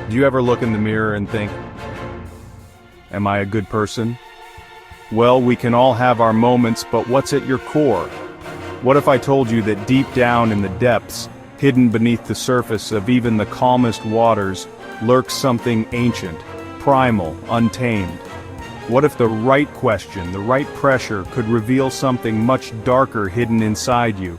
Do you ever look in the mirror and think, am I a good person? Well, we can all have our moments, but what's at your core? What if I told you that deep down in the depths, hidden beneath the surface of even the calmest waters, lurks something ancient, primal, untamed? What if the right question, the right pressure, could reveal something much darker hidden inside you?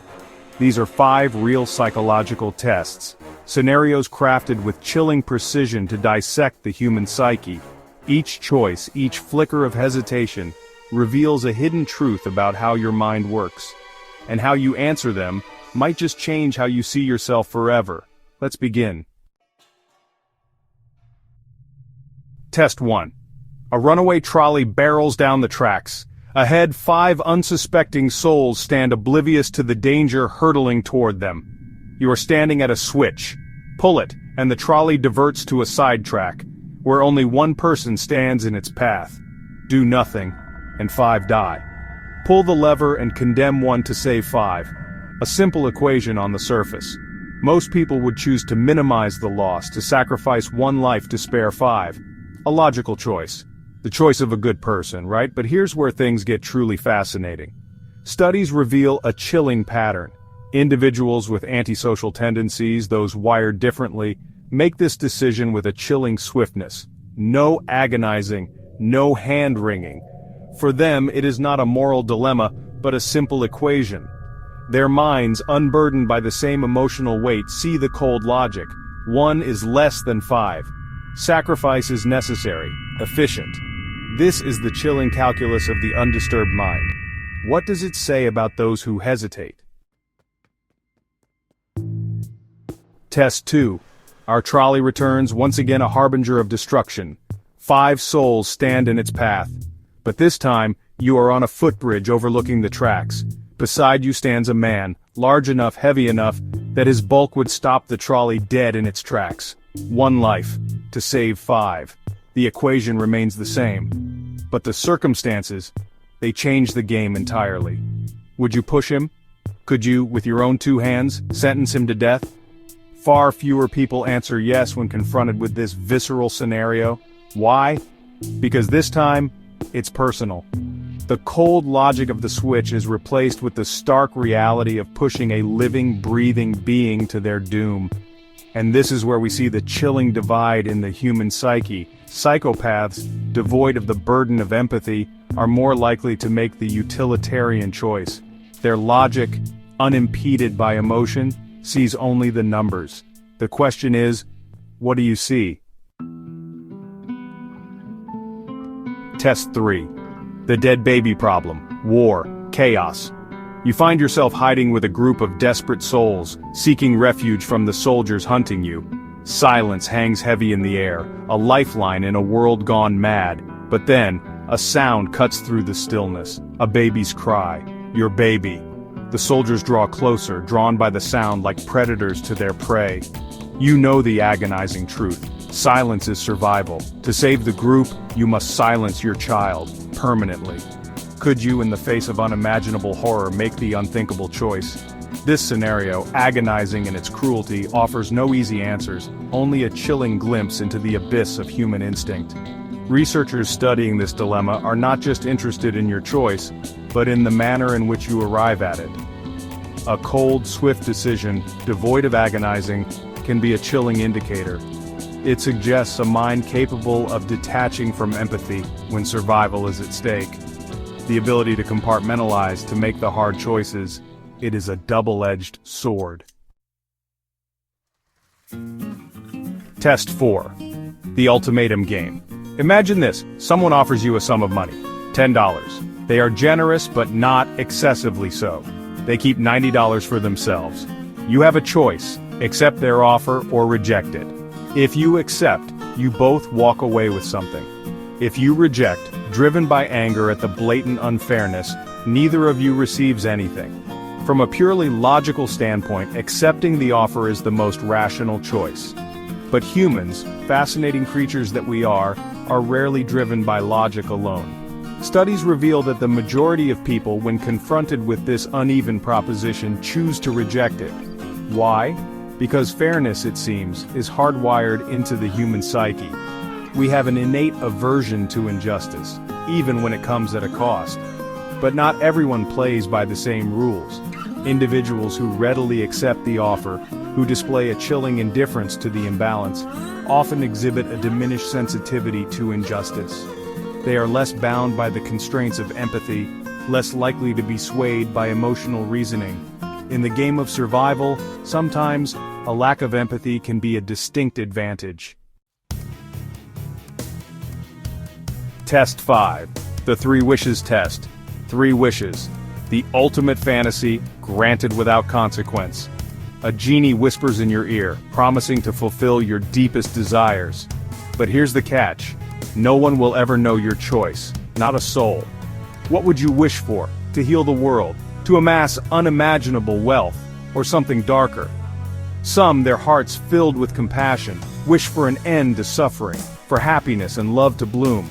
These are 5 real psychological tests, scenarios crafted with chilling precision to dissect the human psyche. Each choice, each flicker of hesitation, reveals a hidden truth about how your mind works. And how you answer them might just change how you see yourself forever. Let's begin. Test 1. A runaway trolley barrels down the tracks. Ahead, 5 unsuspecting souls stand oblivious to the danger hurtling toward them. You are standing at a switch. Pull it, and the trolley diverts to a side track, where only one person stands in its path. Do nothing, and 5 die. Pull the lever and condemn one to save 5. A simple equation on the surface. Most people would choose to minimize the loss, to sacrifice one life to spare 5. A logical choice. The choice of a good person, right? But here's where things get truly fascinating. Studies reveal a chilling pattern. Individuals with antisocial tendencies, those wired differently, make this decision with a chilling swiftness. No agonizing, no hand-wringing. For them, it is not a moral dilemma, but a simple equation. Their minds, unburdened by the same emotional weight, see the cold logic. 1 is less than 5. Sacrifice is necessary, efficient. This is the chilling calculus of the undisturbed mind. What does it say about those who hesitate? Test 2. Our trolley returns, once again a harbinger of destruction. 5 souls stand in its path. But this time, you are on a footbridge overlooking the tracks. Beside you stands a man, large enough, heavy enough, that his bulk would stop the trolley dead in its tracks. 1 life, to save 5. The equation remains the same. But the circumstances, they change the game entirely. Would you push him? Could you, with your own 2 hands, sentence him to death? Far fewer people answer yes when confronted with this visceral scenario. Why? Because this time, it's personal. The cold logic of the switch is replaced with the stark reality of pushing a living, breathing being to their doom. And this is where we see the chilling divide in the human psyche. Psychopaths, devoid of the burden of empathy, are more likely to make the utilitarian choice. Their logic, unimpeded by emotion, sees only the numbers. The question is, what do you see? Test 3. The dead baby problem. War. Chaos. You find yourself hiding with a group of desperate souls, seeking refuge from the soldiers hunting you. Silence hangs heavy in the air, a lifeline in a world gone mad. But then, a sound cuts through the stillness. A baby's cry. Your baby. The soldiers draw closer, drawn by the sound like predators to their prey. You know the agonizing truth. Silence is survival. To save the group, you must silence your child, permanently. Could you, in the face of unimaginable horror, make the unthinkable choice? This scenario, agonizing in its cruelty, offers no easy answers, only a chilling glimpse into the abyss of human instinct. Researchers studying this dilemma are not just interested in your choice, but in the manner in which you arrive at it. A cold, swift decision, devoid of agonizing, can be a chilling indicator. It suggests a mind capable of detaching from empathy when survival is at stake. The ability to compartmentalize, to make the hard choices. It is a double-edged sword. Test 4. The ultimatum game. Imagine this. Someone offers you a sum of money. $10. They are generous but not excessively so. They keep $90 for themselves. You have a choice. Accept their offer or reject it. If you accept, you both walk away with something. If you reject, driven by anger at the blatant unfairness, neither of you receives anything. From a purely logical standpoint, accepting the offer is the most rational choice. But humans, fascinating creatures that we are rarely driven by logic alone. Studies reveal that the majority of people, when confronted with this uneven proposition, choose to reject it. Why? Because fairness, it seems, is hardwired into the human psyche. We have an innate aversion to injustice, even when it comes at a cost. But not everyone plays by the same rules. Individuals who readily accept the offer, who display a chilling indifference to the imbalance, often exhibit a diminished sensitivity to injustice. They are less bound by the constraints of empathy, less likely to be swayed by emotional reasoning. In the game of survival, sometimes, a lack of empathy can be a distinct advantage. Test 5. The 3 Wishes Test. 3 wishes. The ultimate fantasy, granted without consequence. A genie whispers in your ear, promising to fulfill your deepest desires. But here's the catch. No one will ever know your choice, not a soul. What would you wish for? To heal the world? To amass unimaginable wealth? Or something darker? Some, their hearts filled with compassion, wish for an end to suffering, for happiness and love to bloom.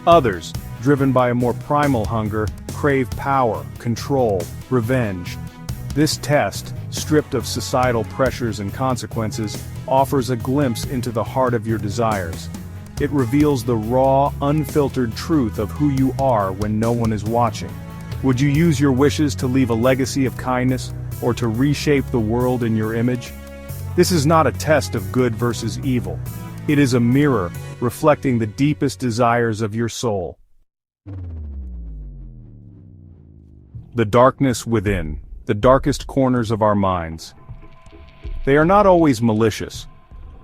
Others, driven by a more primal hunger, crave power, control, revenge. This test, stripped of societal pressures and consequences, offers a glimpse into the heart of your desires. It reveals the raw, unfiltered truth of who you are when no one is watching. Would you use your wishes to leave a legacy of kindness, or to reshape the world in your image? This is not a test of good versus evil. It is a mirror, reflecting the deepest desires of your soul. The darkness within, the darkest corners of our minds. They are not always malicious.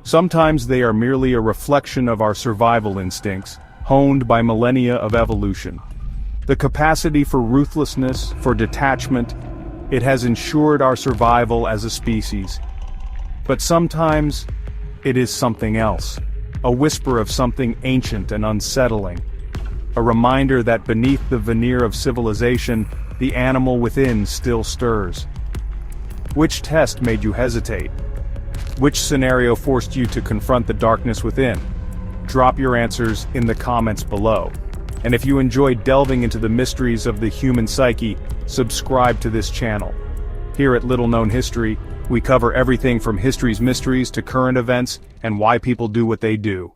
Sometimes they are merely a reflection of our survival instincts, honed by millennia of evolution. The capacity for ruthlessness, for detachment, it has ensured our survival as a species. But sometimes, it is something else. A whisper of something ancient and unsettling. A reminder that beneath the veneer of civilization, the animal within still stirs. Which test made you hesitate? Which scenario forced you to confront the darkness within? Drop your answers in the comments below. And if you enjoy delving into the mysteries of the human psyche, subscribe to this channel. Here at Little Known History, we cover everything from history's mysteries to current events and why people do what they do.